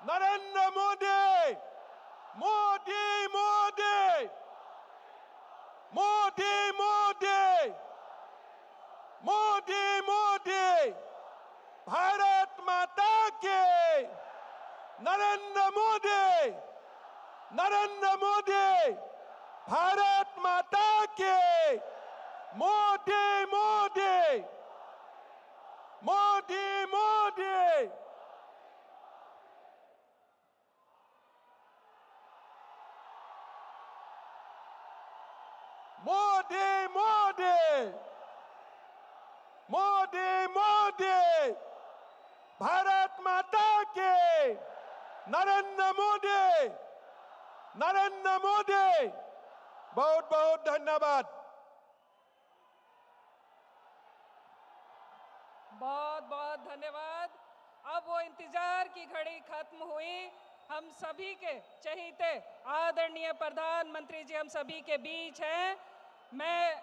नरेंद्र मोदी, मोदी मोदी, मोदी मोदी, मोदी मोदी, भारत माता के, नरेंद्र मोदी, नरेंद्र मोदी, भारत माता के, मोदी मोदी, मोदी मोदी। मोदी मोदी, मोदी मोदी, भारत माता के, नरेंद्र मोदी, नरेंद्र मोदी। बहुत बहुत धन्यवाद। बहुत बहुत धन्यवाद। अब वो इंतजार की घड़ी खत्म हुई। हम सभी के चहीते आदरणीय प्रधानमंत्री जी हम सभी के बीच हैं। मैं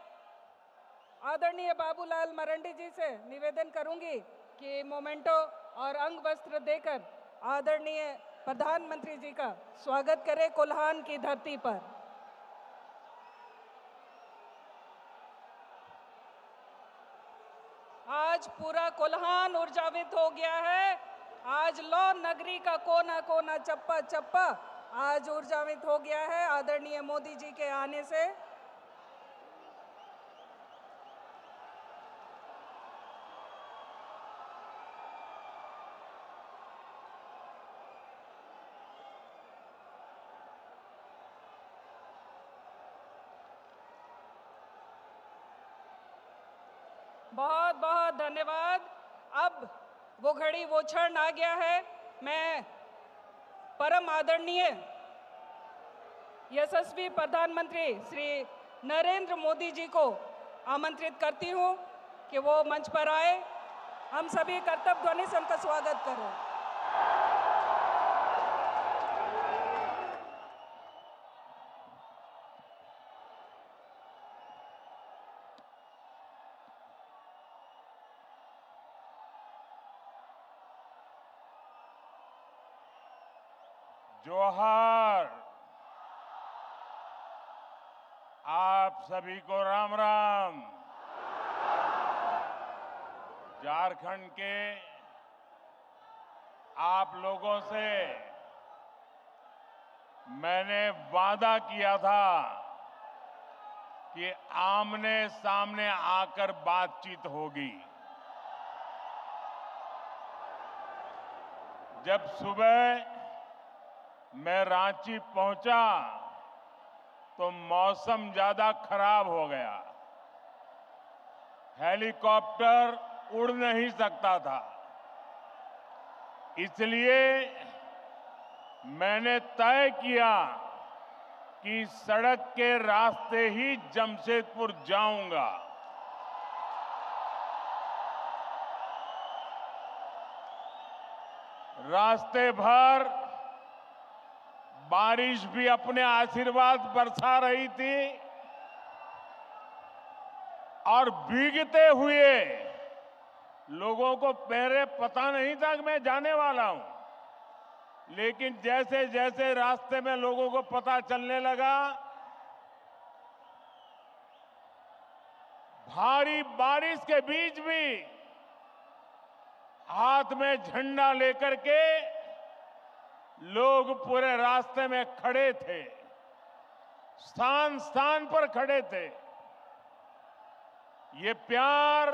आदरणीय बाबूलाल मरांडी जी से निवेदन करूंगी कि मोमेंटो और अंग वस्त्र देकर आदरणीय प्रधानमंत्री जी का स्वागत करें कोल्हान की धरती पर। आज पूरा कोल्हान ऊर्जावित हो गया है। आज लौ नगरी का कोना कोना चप्पा चप्पा आज ऊर्जावित हो गया है आदरणीय मोदी जी के आने से। बहुत बहुत धन्यवाद। अब वो घड़ी वो क्षण आ गया है। मैं परम आदरणीय यशस्वी प्रधानमंत्री श्री नरेंद्र मोदी जी को आमंत्रित करती हूं कि वो मंच पर आए। हम सभी कर्तव्य ध्वनि से उनका स्वागत करें। जोहार। आप सभी को राम राम। झारखंड के आप लोगों से मैंने वादा किया था कि आमने सामने आकर बातचीत होगी। जब सुबह मैं रांची पहुंचा तो मौसम ज्यादा खराब हो गया। हेलीकॉप्टर उड़ नहीं सकता था। इसलिए मैंने तय किया कि सड़क के रास्ते ही जमशेदपुर जाऊंगा। रास्ते भर बारिश भी अपने आशीर्वाद बरसा रही थी और भीगते हुए लोगों को पहले पता नहीं था कि मैं जाने वाला हूं। लेकिन जैसे जैसे रास्ते में लोगों को पता चलने लगा, भारी बारिश के बीच भी हाथ में झंडा लेकर के लोग पूरे रास्ते में खड़े थे, स्थान स्थान पर खड़े थे। ये प्यार,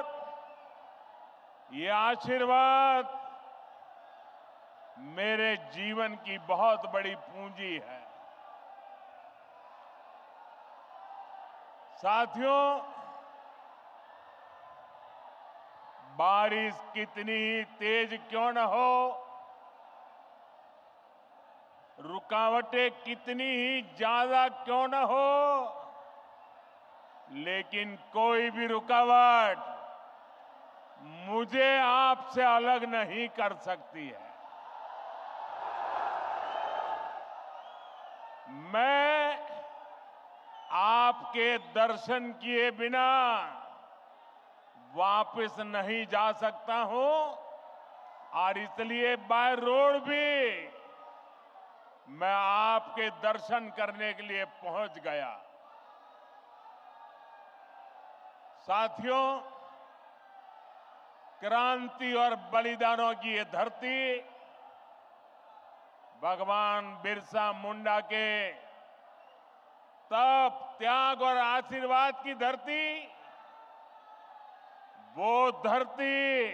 ये आशीर्वाद मेरे जीवन की बहुत बड़ी पूंजी है। साथियों, बारिश कितनी ही तेज क्यों न हो, रुकावटें कितनी ही ज्यादा क्यों न हो, लेकिन कोई भी रुकावट मुझे आपसे अलग नहीं कर सकती है। मैं आपके दर्शन किए बिना वापस नहीं जा सकता हूं और इसलिए बाय रोड भी मैं आपके दर्शन करने के लिए पहुंच गया। साथियों, क्रांति और बलिदानों की ये धरती भगवान बिरसा मुंडा के तप, त्याग और आशीर्वाद की धरती, वो धरती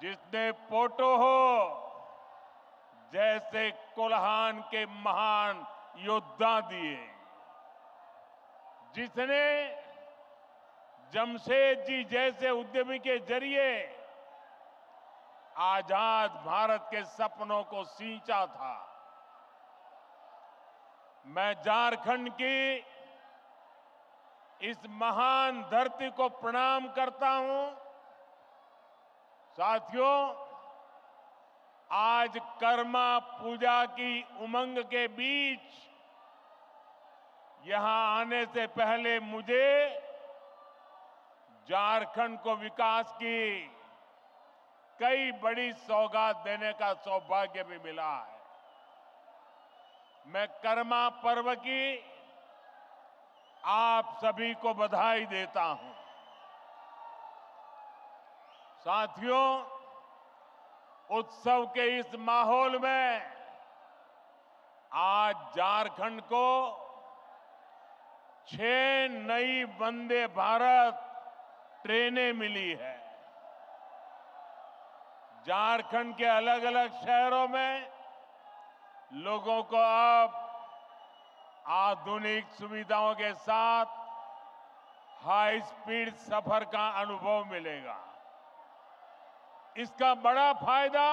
जिसने पोटो हो जैसे कोल्हान के महान योद्धा दिए, जिसने जमशेद जी जैसे उद्यमी के जरिए आजाद भारत के सपनों को सींचा था। मैं झारखंड की इस महान धरती को प्रणाम करता हूं। साथियों, आज कर्मा पूजा की उमंग के बीच यहां आने से पहले मुझे झारखंड को विकास की कई बड़ी सौगात देने का सौभाग्य भी मिला है। मैं कर्मा पर्व की आप सभी को बधाई देता हूं। साथियों, उत्सव के इस माहौल में आज झारखंड को 6 नई वंदे भारत ट्रेनें मिली है। झारखंड के अलग अलग शहरों में लोगों को अब आधुनिक सुविधाओं के साथ हाई स्पीड सफर का अनुभव मिलेगा। इसका बड़ा फायदा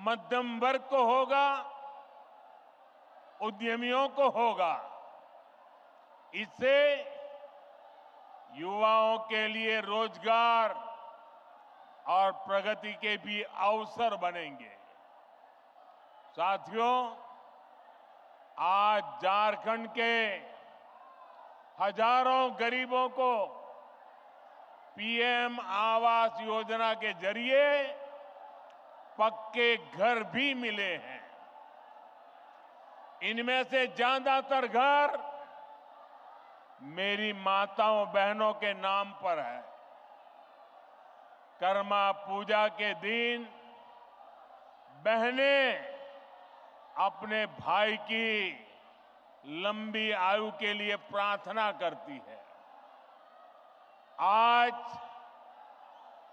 मध्यम वर्ग को होगा, उद्यमियों को होगा। इससे युवाओं के लिए रोजगार और प्रगति के भी अवसर बनेंगे। साथियों, आज झारखंड के हजारों गरीबों को पीएम आवास योजना के जरिए पक्के घर भी मिले हैं। इनमें से ज्यादातर घर मेरी माताओं बहनों के नाम पर है। कर्मा पूजा के दिन बहनें अपने भाई की लंबी आयु के लिए प्रार्थना करती है। आज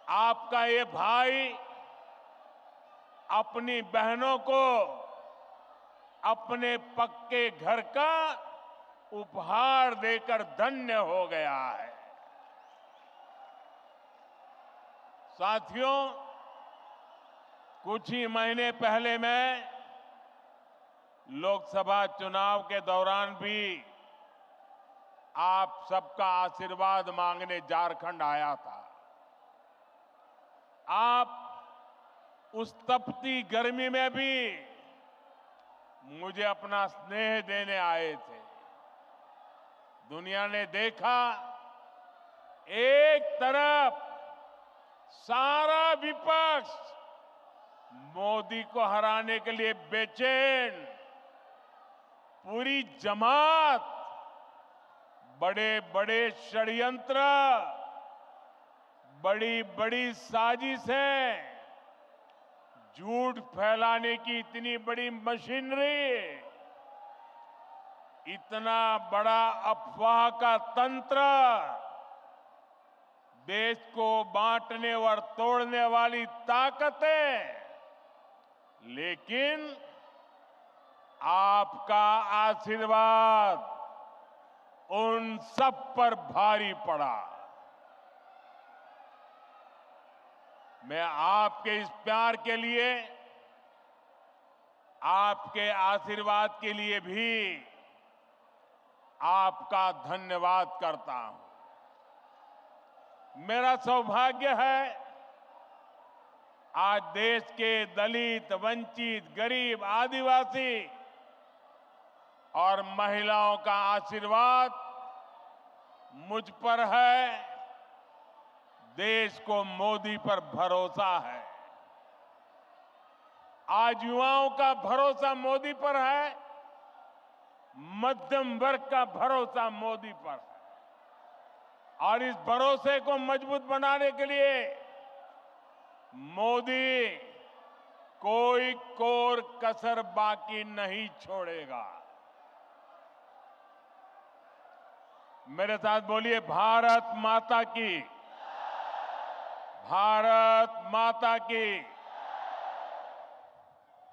आपका ये भाई अपनी बहनों को अपने पक्के घर का उपहार देकर धन्य हो गया है। साथियों, कुछ ही महीने पहले मैं लोकसभा चुनाव के दौरान भी आप सबका आशीर्वाद मांगने झारखंड आया था। आप उस तपती गर्मी में भी मुझे अपना स्नेह देने आए थे। दुनिया ने देखा, एक तरफ सारा विपक्ष मोदी को हराने के लिए बेचैन, पूरी जमात बड़े बड़े षड्यंत्र, बड़ी बड़ी साजिशें, झूठ फैलाने की इतनी बड़ी मशीनरी, इतना बड़ा अफवाह का तंत्र, देश को बांटने और तोड़ने वाली ताकतें, लेकिन आपका आशीर्वाद उन सब पर भारी पड़ा। मैं आपके इस प्यार के लिए, आपके आशीर्वाद के लिए भी आपका धन्यवाद करता हूं। मेरा सौभाग्य है आज देश के दलित, वंचित, गरीब, आदिवासी और महिलाओं का आशीर्वाद मुझ पर है। देश को मोदी पर भरोसा है। आज युवाओं का भरोसा मोदी पर है, मध्यम वर्ग का भरोसा मोदी पर है। और इस भरोसे को मजबूत बनाने के लिए मोदी कोई कोर कसर बाकी नहीं छोड़ेगा। मेरे साथ बोलिए, भारत माता की, भारत माता की।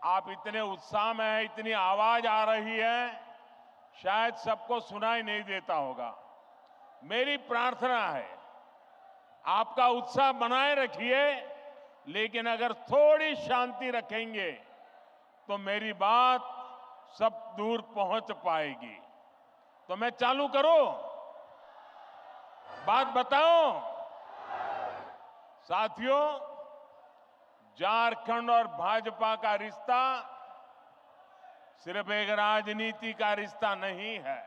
आप इतने उत्साह में हैं, इतनी आवाज आ रही है, शायद सबको सुनाई नहीं देता होगा। मेरी प्रार्थना है, आपका उत्साह बनाए रखिए, लेकिन अगर थोड़ी शांति रखेंगे तो मेरी बात सब दूर पहुंच पाएगी। तो मैं चालू करूं, बात बताऊं। साथियों, झारखंड और भाजपा का रिश्ता सिर्फ एक राजनीति का रिश्ता नहीं है,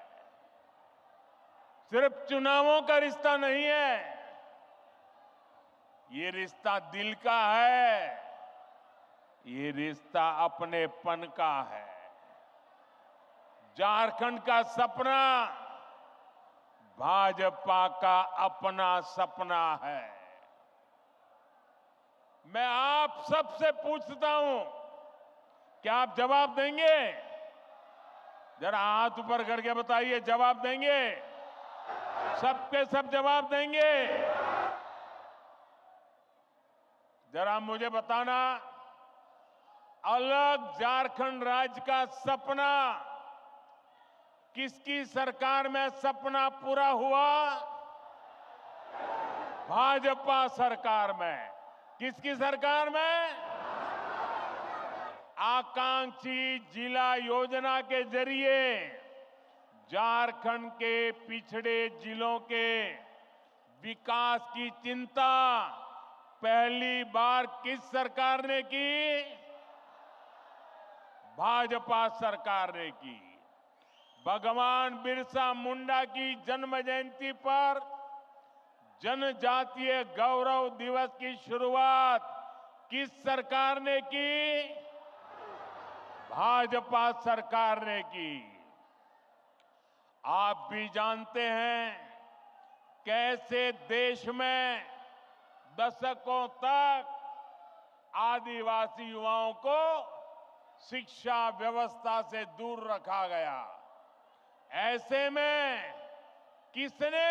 सिर्फ चुनावों का रिश्ता नहीं है। ये रिश्ता दिल का है, ये रिश्ता अपनेपन का है। झारखंड का सपना भाजपा का अपना सपना है। मैं आप सबसे पूछता हूं, क्या आप जवाब देंगे? जरा हाथ ऊपर करके बताइए, जवाब देंगे? सबके सब जवाब देंगे? जरा मुझे बताना, अलग झारखंड राज्य का सपना किसकी सरकार में सपना पूरा हुआ? भाजपा सरकार में। किसकी सरकार में? आकांक्षी जिला योजना के जरिए झारखंड के पिछड़े जिलों के विकास की चिंता पहली बार किस सरकार ने की? भाजपा सरकार ने की। भगवान बिरसा मुंडा की जन्म जयंती पर जनजातीय गौरव दिवस की शुरुआत किस सरकार ने की? भाजपा सरकार ने की। आप भी जानते हैं कैसे देश में दशकों तक आदिवासी युवाओं को शिक्षा व्यवस्था से दूर रखा गया। ऐसे में किसने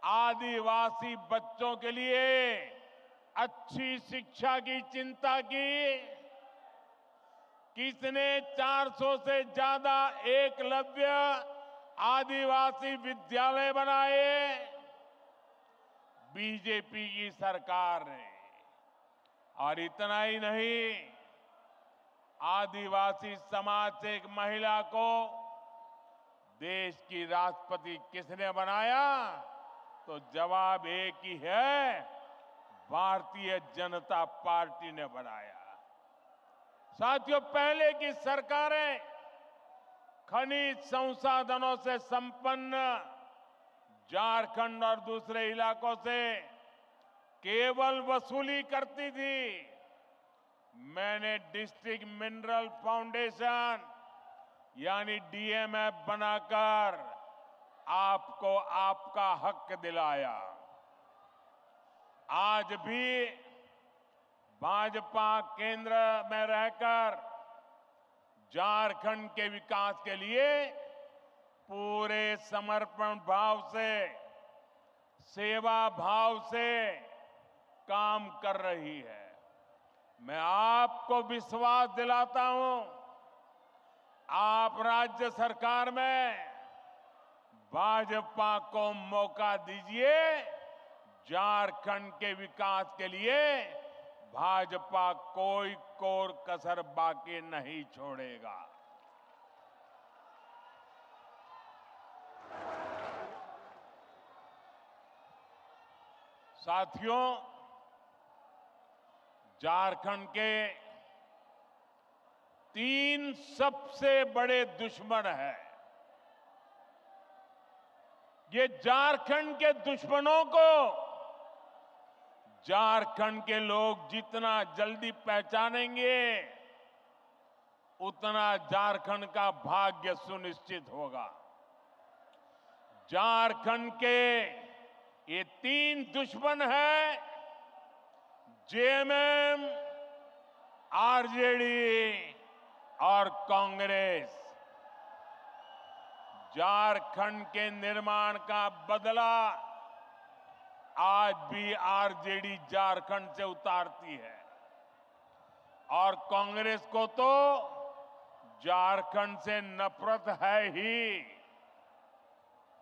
आदिवासी बच्चों के लिए अच्छी शिक्षा की चिंता की? किसने 400 से ज्यादा एकलव्य आदिवासी विद्यालय बनाए? बीजेपी की सरकार ने। और इतना ही नहीं, आदिवासी समाज से एक महिला को देश की राष्ट्रपति किसने बनाया? तो जवाब एक ही है, भारतीय जनता पार्टी ने बनाया। साथियों, पहले की सरकारें खनिज संसाधनों से संपन्न झारखंड और दूसरे इलाकों से केवल वसूली करती थी। मैंने डिस्ट्रिक्ट मिनरल फाउंडेशन यानी डीएमएफ बनाकर आपको आपका हक दिलाया। आज भी भाजपा केंद्र में रहकर झारखंड के विकास के लिए पूरे समर्पण भाव से, सेवा भाव से काम कर रही है। मैं आपको विश्वास दिलाता हूं, आप राज्य सरकार में भाजपा को मौका दीजिए। झारखंड के विकास के लिए भाजपा कोई कोर कसर बाकी नहीं छोड़ेगा। साथियों, झारखंड के 3 सबसे बड़े दुश्मन हैं। ये झारखंड के दुश्मनों को झारखंड के लोग जितना जल्दी पहचानेंगे उतना झारखंड का भाग्य सुनिश्चित होगा। झारखंड के ये 3 दुश्मन हैं, जेएमएम, आरजेडी और कांग्रेस। झारखंड के निर्माण का बदला आज भी आरजेडी झारखंड से उतारती है और कांग्रेस को तो झारखंड से नफरत है ही।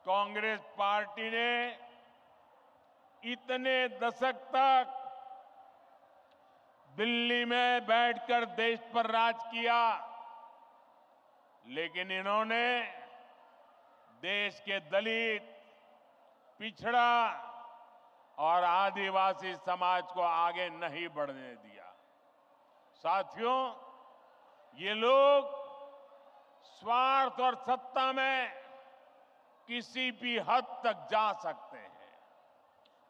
कांग्रेस पार्टी ने इतने दशक तक दिल्ली में बैठकर देश पर राज किया, लेकिन इन्होंने देश के दलित, पिछड़ा और आदिवासी समाज को आगे नहीं बढ़ने दिया। साथियों, ये लोग स्वार्थ और सत्ता में किसी भी हद तक जा सकते हैं।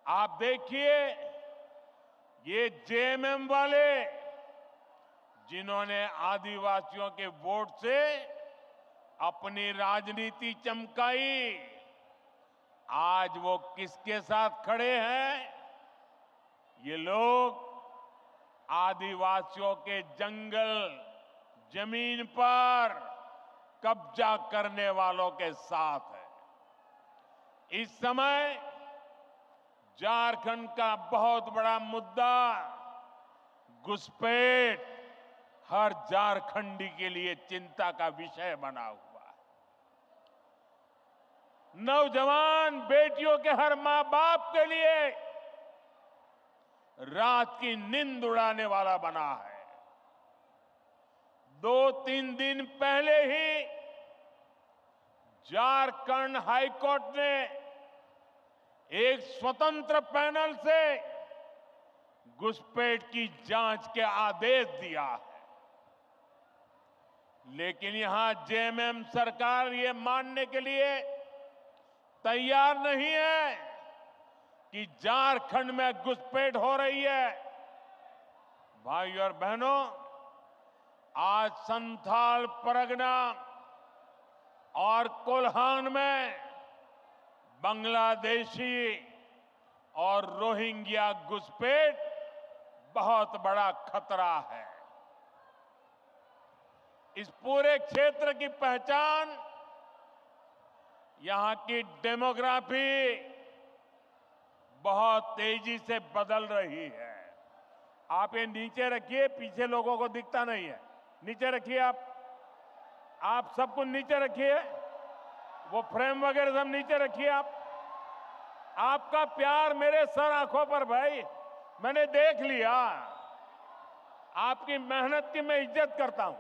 आप देखिए, ये जेएमएम वाले जिन्होंने आदिवासियों के वोट से अपनी राजनीति चमकाई, आज वो किसके साथ खड़े हैं? ये लोग आदिवासियों के जंगल, जमीन पर कब्जा करने वालों के साथ है। इस समय झारखंड का बहुत बड़ा मुद्दा घुसपैठ हर झारखंडी के लिए चिंता का विषय बना हुआ है। नौजवान बेटियों के हर मां बाप के लिए रात की नींद उड़ाने वाला बना है। 2-3 दिन पहले ही झारखंड हाईकोर्ट ने एक स्वतंत्र पैनल से घुसपैठ की जांच के आदेश दिया है, लेकिन यहां जेएमएम सरकार ये मानने के लिए तैयार नहीं है कि झारखंड में घुसपैठ हो रही है। भाइयों और बहनों, आज संथाल परगना और कोल्हान में बांग्लादेशी और रोहिंग्या घुसपैठ बहुत बड़ा खतरा है। इस पूरे क्षेत्र की पहचान यहां की डेमोग्राफी बहुत तेजी से बदल रही है। आप ये नीचे रखिए, पीछे लोगों को दिखता नहीं है। नीचे रखिए, आप सब कुछ नीचे रखिए, वो फ्रेम वगैरह सब नीचे रखिए। आपका प्यार मेरे सर आंखों पर भाई, मैंने देख लिया। आपकी मेहनत की मैं इज्जत करता हूं।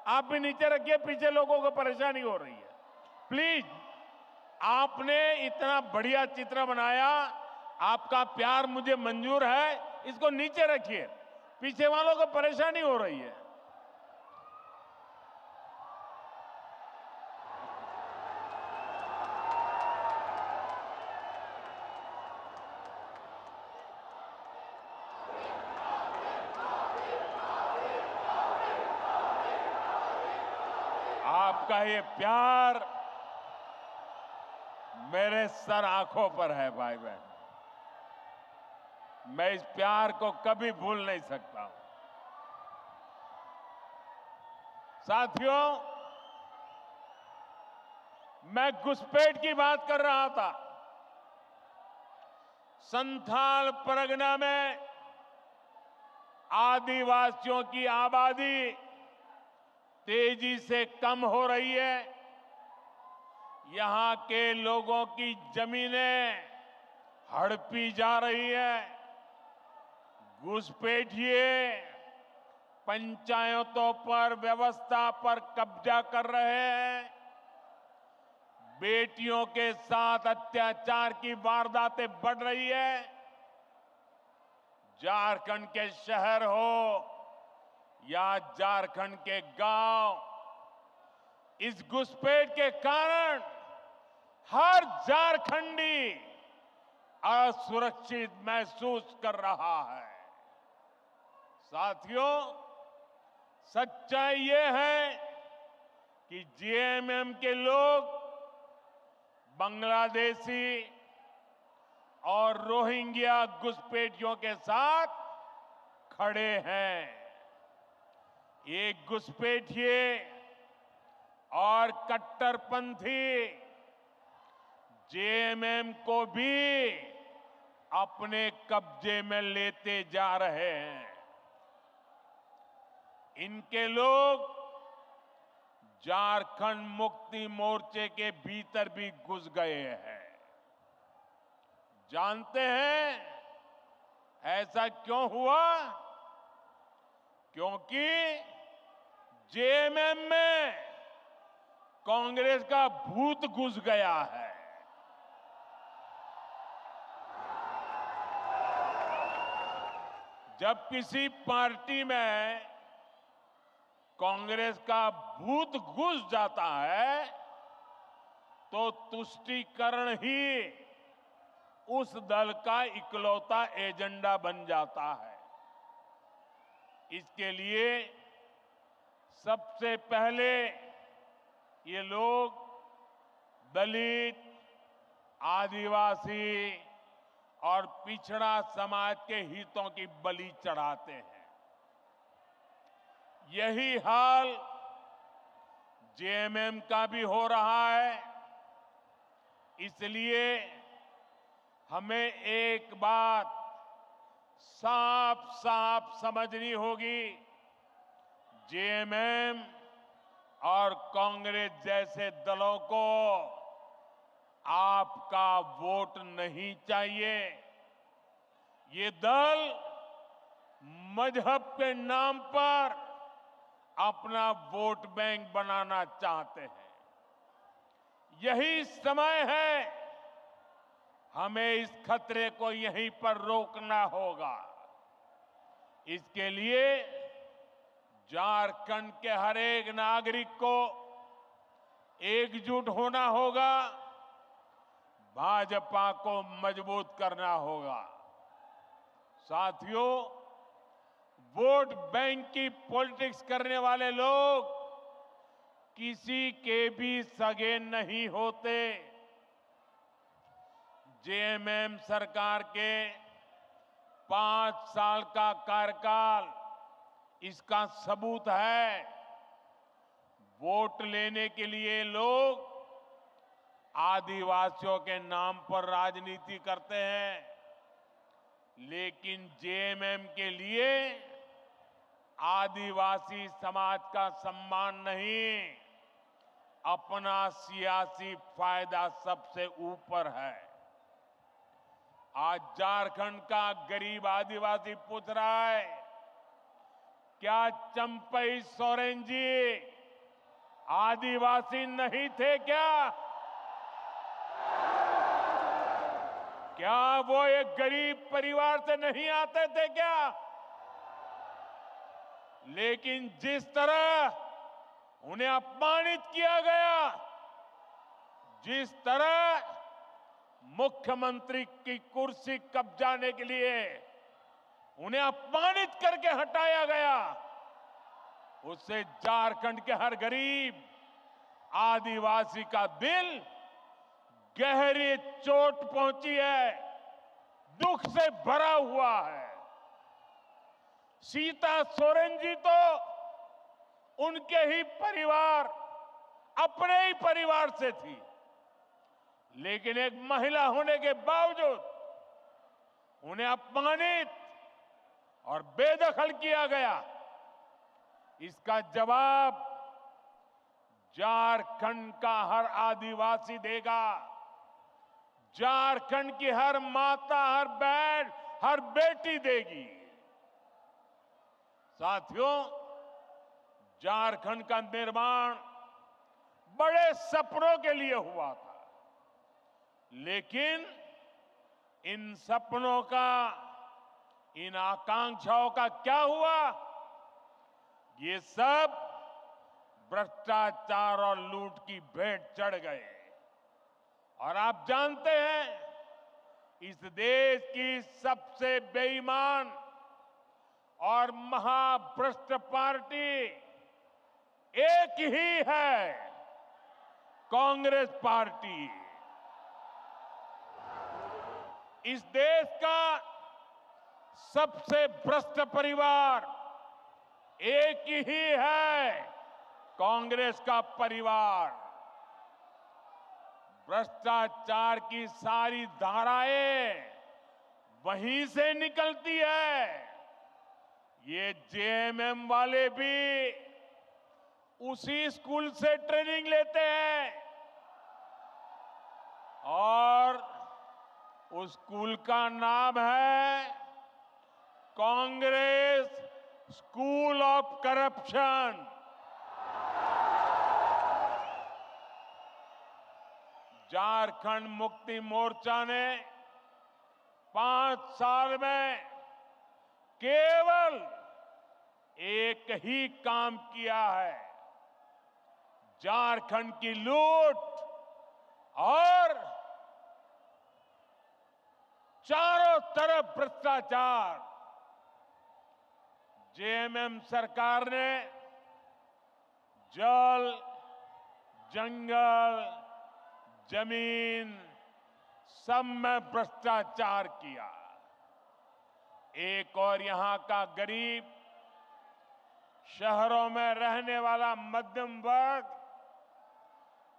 आप भी नीचे रखिए, पीछे लोगों को परेशानी हो रही है। प्लीज, आपने इतना बढ़िया चित्र बनाया, आपका प्यार मुझे मंजूर है, इसको नीचे रखिए, पीछे वालों को परेशानी हो रही है। आपका ये प्यार मेरे सर आंखों पर है भाई बहन। मैं इस प्यार को कभी भूल नहीं सकता हूं। साथियों, मैं घुसपैठ की बात कर रहा था। संथाल परगना में आदिवासियों की आबादी तेजी से कम हो रही है। यहां के लोगों की जमीनें हड़पी जा रही है। घुसपैठिए पंचायतों पर, व्यवस्था पर कब्जा कर रहे हैं। बेटियों के साथ अत्याचार की वारदातें बढ़ रही है। झारखंड के शहर हो या झारखंड के गांव, इस घुसपैठ के कारण हर झारखंडी असुरक्षित महसूस कर रहा है। साथियों, सच्चाई ये है कि जेएमएम के लोग बांग्लादेशी और रोहिंग्या घुसपैठियों के साथ खड़े हैं। ये घुसपैठिए और कट्टरपंथी जेएमएम को भी अपने कब्जे में लेते जा रहे हैं। इनके लोग झारखंड मुक्ति मोर्चे के भीतर भी घुस गए हैं। जानते हैं ऐसा क्यों हुआ? क्योंकि जेएमएम में कांग्रेस का भूत घुस गया है। जब किसी पार्टी में कांग्रेस का भूत घुस जाता है तो तुष्टीकरण ही उस दल का इकलौता एजेंडा बन जाता है। इसके लिए सबसे पहले ये लोग दलित, आदिवासी और पिछड़ा समाज के हितों की बलि चढ़ाते हैं। यही हाल जेएमएम का भी हो रहा है। इसलिए हमें एक बात साफ साफ समझनी होगी, जेएमएम और कांग्रेस जैसे दलों को आपका वोट नहीं चाहिए। ये दल मजहब के नाम पर अपना वोट बैंक बनाना चाहते हैं। यही समय है, हमें इस खतरे को यहीं पर रोकना होगा। इसके लिए झारखंड के हर एक नागरिक को एकजुट होना होगा, भाजपा को मजबूत करना होगा। साथियों, वोट बैंक की पॉलिटिक्स करने वाले लोग किसी के भी सगे नहीं होते। जेएमएम सरकार के 5 साल का कार्यकाल इसका सबूत है। वोट लेने के लिए लोग आदिवासियों के नाम पर राजनीति करते हैं, लेकिन जेएमएम के लिए आदिवासी समाज का सम्मान नहीं, अपना सियासी फायदा सबसे ऊपर है। आज झारखंड का गरीब आदिवासी पूछ रहा है, क्या चंपई सोरेन जी आदिवासी नहीं थे क्या? क्या वो एक गरीब परिवार से नहीं आते थे क्या? लेकिन जिस तरह उन्हें अपमानित किया गया, जिस तरह मुख्यमंत्री की कुर्सी कब्जाने के लिए उन्हें अपमानित करके हटाया गया, उससे झारखंड के हर गरीब आदिवासी का दिल गहरी चोट पहुंची है, दुख से भरा हुआ है। सीता सोरेन जी तो उनके ही परिवार, अपने ही परिवार से थी, लेकिन एक महिला होने के बावजूद उन्हें अपमानित और बेदखल किया गया। इसका जवाब झारखंड का हर आदिवासी देगा। झारखंड की हर माता, हर बहन, हर बेटी देगी। साथियों, झारखंड का निर्माण बड़े सपनों के लिए हुआ था, लेकिन इन सपनों का, इन आकांक्षाओं का क्या हुआ? ये सब भ्रष्टाचार और लूट की भेंट चढ़ गए। और आप जानते हैं, इस देश की सबसे बेईमान और महाभ्रष्ट पार्टी एक ही है, कांग्रेस पार्टी। इस देश का सबसे भ्रष्ट परिवार एक ही है, कांग्रेस का परिवार। भ्रष्टाचार की सारी धाराएं वहीं से निकलती है। ये जेएमएम वाले भी उसी स्कूल से ट्रेनिंग लेते हैं और उस स्कूल का नाम है Congress school of corruption. Jharkhand Mukti Morcha ने 5 साल में केवल एक ही काम किया है, झारखंड की लूट और चारों तरफ भ्रष्टाचार। जेएमएम सरकार ने जल, जंगल, जमीन सब में भ्रष्टाचार किया। एक और यहां का गरीब, शहरों में रहने वाला मध्यम वर्ग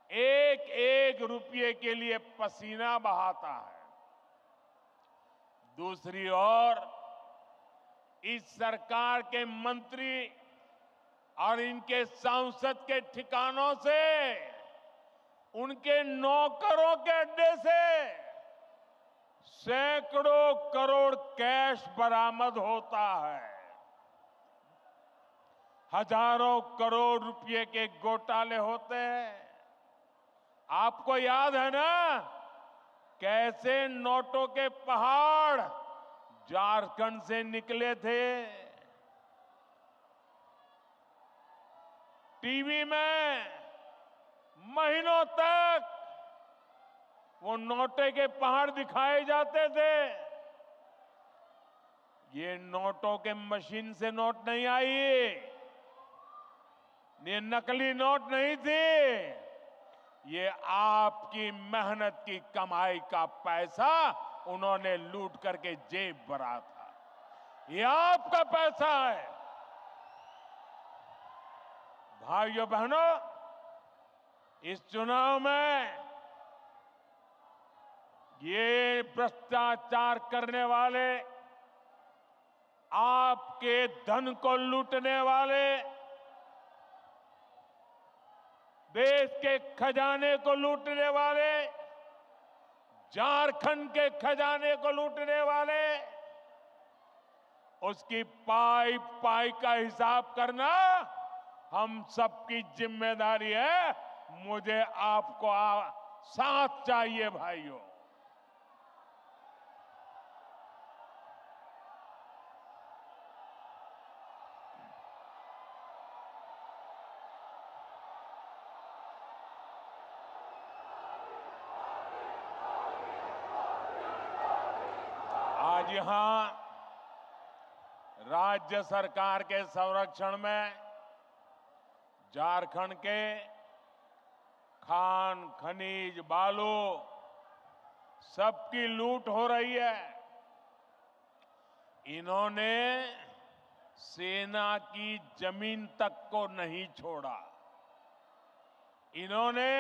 एक एक रुपये के लिए पसीना बहाता है। दूसरी ओर इस सरकार के मंत्री और इनके सांसद के ठिकानों से, उनके नौकरों के अड्डे से सैकड़ों करोड़ कैश बरामद होता है। हजारों करोड़ रुपए के घोटाले होते हैं। आपको याद है ना कैसे नोटों के पहाड़ झारखंड से निकले थे? टीवी में महीनों तक वो नोटे के पहाड़ दिखाए जाते थे। ये नोटों के मशीन से नोट नहीं आई, ये नकली नोट नहीं थी, ये आपकी मेहनत की कमाई का पैसा उन्होंने लूट करके जेब भरा था। ये आपका पैसा है। भाइयों बहनों, इस चुनाव में ये भ्रष्टाचार करने वाले, आपके धन को लूटने वाले, देश के खजाने को लूटने वाले, झारखंड के खजाने को लूटने वाले, उसकी पाई पाई का हिसाब करना हम सबकी जिम्मेदारी है। मुझे आपको साथ चाहिए भाइयों। आज यहां राज्य सरकार के संरक्षण में झारखंड के खान, खनिज, बालू सबकी लूट हो रही है। इन्होंने सेना की जमीन तक को नहीं छोड़ा। इन्होंने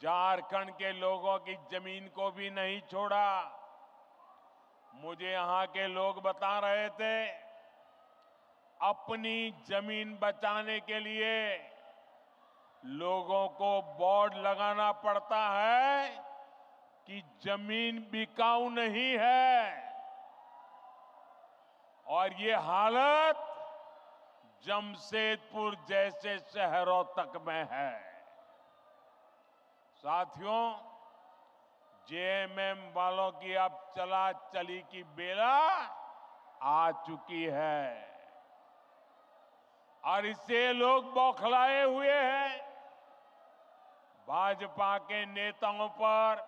झारखंड के लोगों की जमीन को भी नहीं छोड़ा। मुझे यहां के लोग बता रहे थे, अपनी जमीन बचाने के लिए लोगों को बोर्ड लगाना पड़ता है कि जमीन बिकाऊ नहीं है। और ये हालत जमशेदपुर जैसे शहरों तक में है। साथियों, जेएमएम वालों की अब चला चली की बेला आ चुकी है और इससे लोग बौखलाए हुए हैं। भाजपा के नेताओं पर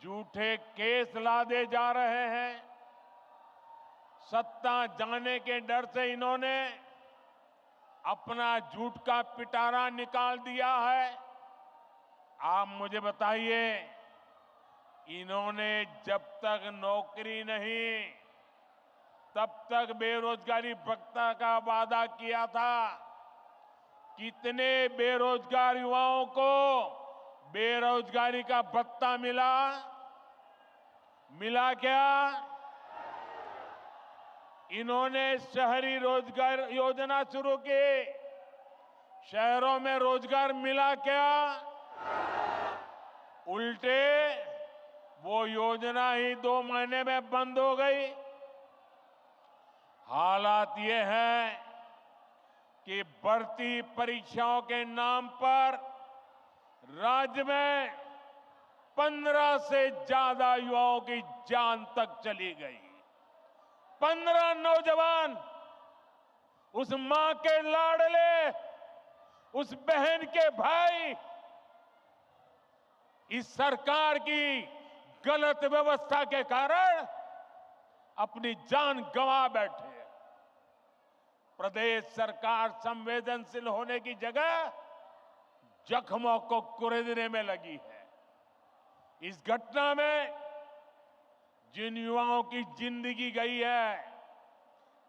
झूठे केस लादे जा रहे हैं। सत्ता जाने के डर से इन्होंने अपना झूठ का पिटारा निकाल दिया है। आप मुझे बताइए, इन्होंने जब तक नौकरी नहीं तब तक बेरोजगारी भत्ता का वादा किया था। कितने बेरोजगार युवाओं को बेरोजगारी का भत्ता मिला? मिला क्या? इन्होंने शहरी रोजगार योजना शुरू की। शहरों में रोजगार मिला क्या? उल्टे वो योजना ही 2 महीने में बंद हो गई। हालात ये है कि भर्ती परीक्षाओं के नाम पर राज्य में 15 से ज्यादा युवाओं की जान तक चली गई। 15 नौजवान, उस मां के लाडले, उस बहन के भाई, इस सरकार की गलत व्यवस्था के कारण अपनी जान गंवा बैठे। प्रदेश सरकार संवेदनशील होने की जगह जख्मों को कुरेदने में लगी है। इस घटना में जिन युवाओं की जिंदगी गई है,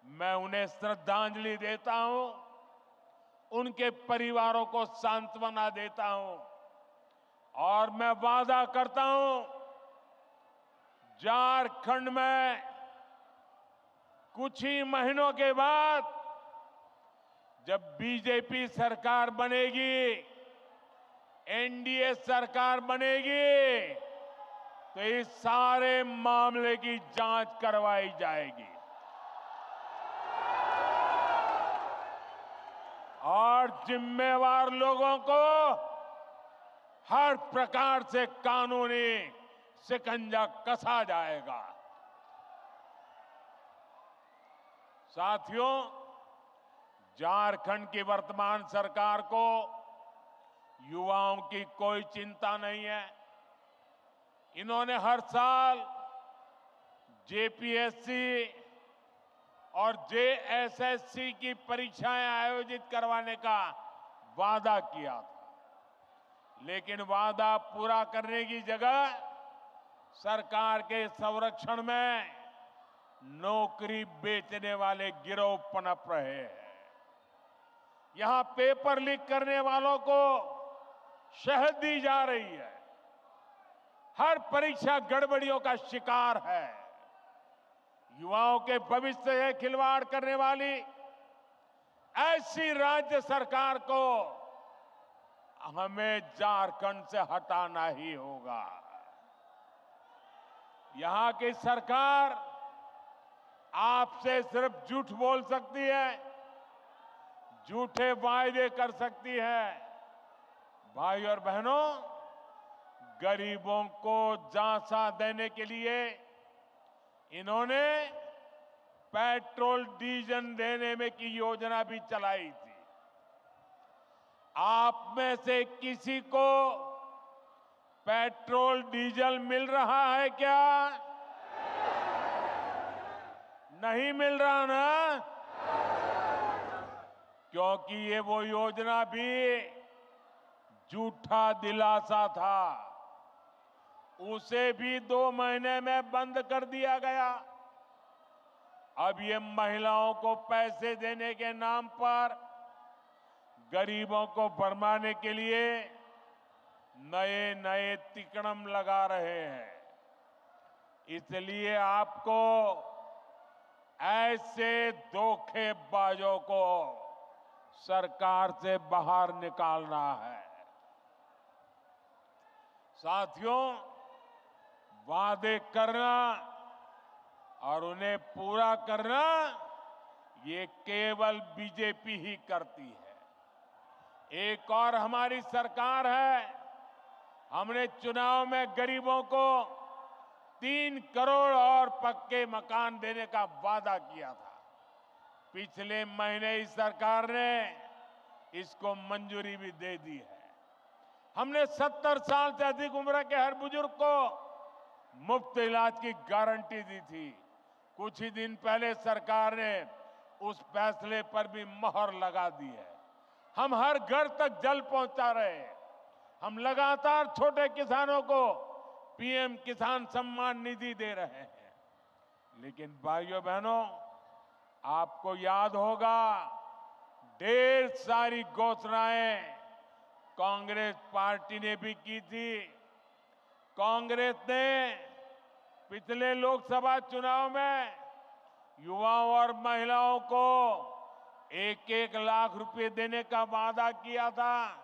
मैं उन्हें श्रद्धांजलि देता हूं, उनके परिवारों को सांत्वना देता हूं और मैं वादा करता हूं, झारखंड में कुछ ही महीनों के बाद जब बीजेपी सरकार बनेगी, एनडीए सरकार बनेगी, तो इस सारे मामले की जांच करवाई जाएगी और जिम्मेवार लोगों को हर प्रकार से कानूनी शिकंजा कसा जाएगा। साथियों, झारखंड की वर्तमान सरकार को युवाओं की कोई चिंता नहीं है। इन्होंने हर साल जेपीएससी और जेएसएससी की परीक्षाएं आयोजित करवाने का वादा किया था, लेकिन वादा पूरा करने की जगह सरकार के संरक्षण में नौकरी बेचने वाले गिरोह पनप रहे हैं। यहां पेपर लीक करने वालों को शहद दी जा रही है। हर परीक्षा गड़बड़ियों का शिकार है। युवाओं के भविष्य से खिलवाड़ करने वाली ऐसी राज्य सरकार को हमें झारखंड से हटाना ही होगा। यहां की सरकार आपसे सिर्फ झूठ बोल सकती है, झूठे वायदे कर सकती है। भाई और बहनों, गरीबों को झांसा देने के लिए इन्होंने पेट्रोल डीजल देने में की योजना भी चलाई थी। आप में से किसी को पेट्रोल डीजल मिल रहा है क्या? नहीं मिल रहा ना? क्योंकि ये वो योजना भी झूठा दिलासा था, उसे भी 2 महीने में बंद कर दिया गया। अब ये महिलाओं को पैसे देने के नाम पर गरीबों को भरमाने के लिए नए नए तिकड़म लगा रहे हैं। इसलिए आपको ऐसे धोखेबाजों को सरकार से बाहर निकालना है। साथियों, वादे करना और उन्हें पूरा करना ये केवल बीजेपी ही करती है। एक और हमारी सरकार है। हमने चुनाव में गरीबों को 3 करोड़ और पक्के मकान देने का वादा किया था। पिछले महीने इस सरकार ने इसको मंजूरी भी दे दी है। हमने 70 साल से अधिक उम्र के हर बुजुर्ग को मुफ्त इलाज की गारंटी दी थी। कुछ ही दिन पहले सरकार ने उस फैसले पर भी मोहर लगा दी है। हम हर घर तक जल पहुंचा रहे हैं। हम लगातार छोटे किसानों को पीएम किसान सम्मान निधि दे रहे हैं। लेकिन भाइयों बहनों, आपको याद होगा, ढेर सारी घोषणाएं कांग्रेस पार्टी ने भी की थी। कांग्रेस ने पिछले लोकसभा चुनाव में युवाओं और महिलाओं को 1-1 लाख रुपए देने का वादा किया था।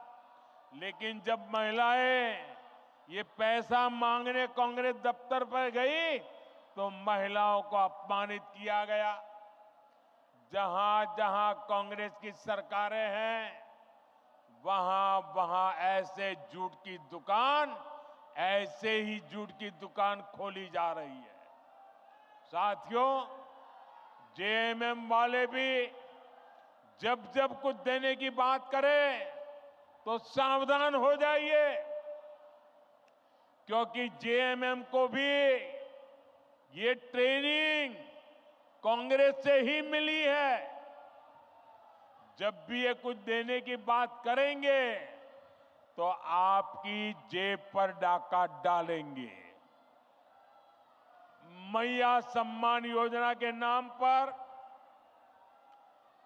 लेकिन जब महिलाएं ये पैसा मांगने कांग्रेस दफ्तर पर गई तो महिलाओं को अपमानित किया गया। जहां जहां कांग्रेस की सरकारें हैं, वहां वहां ऐसे झूठ की दुकान, ऐसे ही झूठ की दुकान खोली जा रही है। साथियों, जेएमएम वाले भी जब जब कुछ देने की बात करें तो सावधान हो जाइए, क्योंकि जेएमएम को भी ये ट्रेनिंग कांग्रेस से ही मिली है। जब भी ये कुछ देने की बात करेंगे तो आपकी जेब पर डाका डालेंगे। मैया सम्मान योजना के नाम पर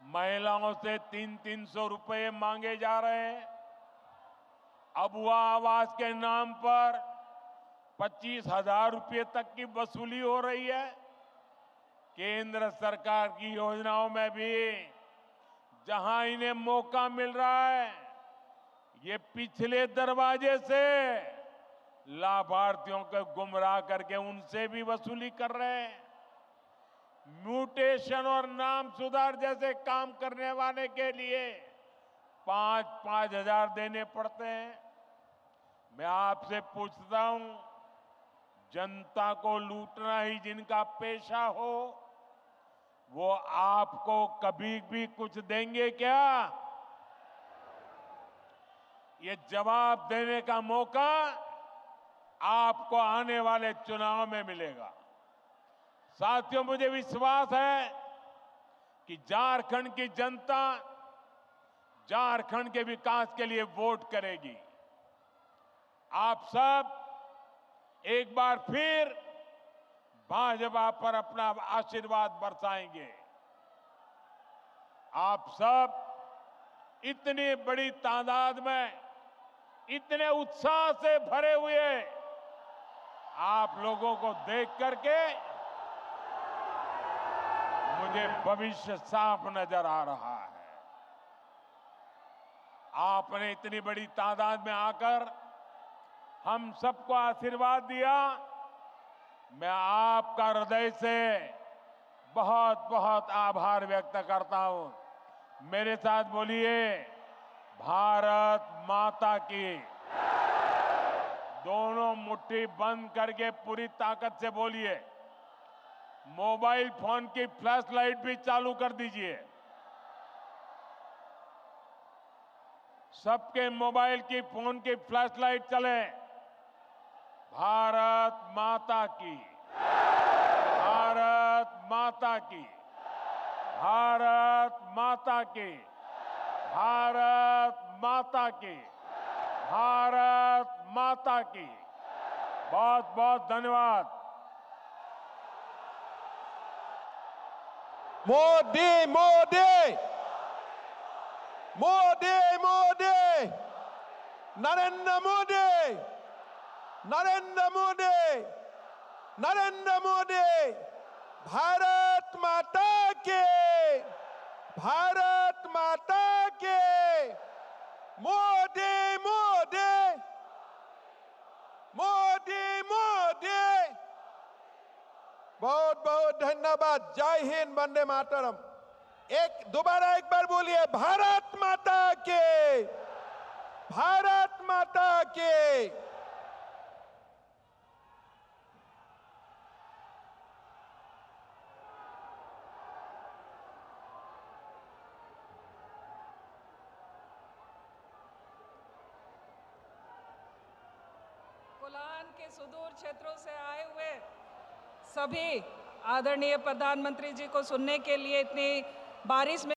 महिलाओं से 300-300 रुपए मांगे जा रहे हैं। अबुआ आवास के नाम पर 25,000 रुपए तक की वसूली हो रही है। केंद्र सरकार की योजनाओं में भी जहां इन्हें मौका मिल रहा है, ये पिछले दरवाजे से लाभार्थियों को गुमराह करके उनसे भी वसूली कर रहे हैं। म्यूटेशन और नाम सुधार जैसे काम करने वाले के लिए 5-5 हजार देने पड़ते हैं। मैं आपसे पूछता हूं, जनता को लूटना ही जिनका पेशा हो, वो आपको कभी भी कुछ देंगे क्या? ये जवाब देने का मौका आपको आने वाले चुनाव में मिलेगा। साथियों, मुझे विश्वास है कि झारखंड की जनता झारखंड के विकास के लिए वोट करेगी। आप सब एक बार फिर भाजपा पर अपना आशीर्वाद बरसाएंगे। आप सब इतनी बड़ी तादाद में, इतने उत्साह से भरे हुए आप लोगों को देख करके मुझे भविष्य साफ नजर आ रहा है। आपने इतनी बड़ी तादाद में आकर हम सबको आशीर्वाद दिया। मैं आपका हृदय से बहुत बहुत आभार व्यक्त करता हूं। मेरे साथ बोलिए, भारत माता की। दोनों मुट्ठी बंद करके पूरी ताकत से बोलिए। मोबाइल फोन की फ्लैश लाइट भी चालू कर दीजिए। सबके मोबाइल की, फोन की फ्लैश लाइट चले। भारत माता की, भारत माता की, भारत माता की, भारत माता की, भारत माता की। बहुत बहुत धन्यवाद। मोदी मोदी मोदी मोदी, नरेंद्र मोदी, नरेंद्र मोदी, नरेंद्र मोदी। भारत माता के, भारत माता के। मोदी मोदी, मोदी मोदी। बहुत बहुत धन्यवाद। जय हिंद, वंदे मातरम। दोबारा एक बार बोलिए, भारत माता के, भारत माता के। कोलान के सुदूर क्षेत्रों से आए हुए सभी आदरणीय प्रधानमंत्री जी को सुनने के लिए इतनी बारिश में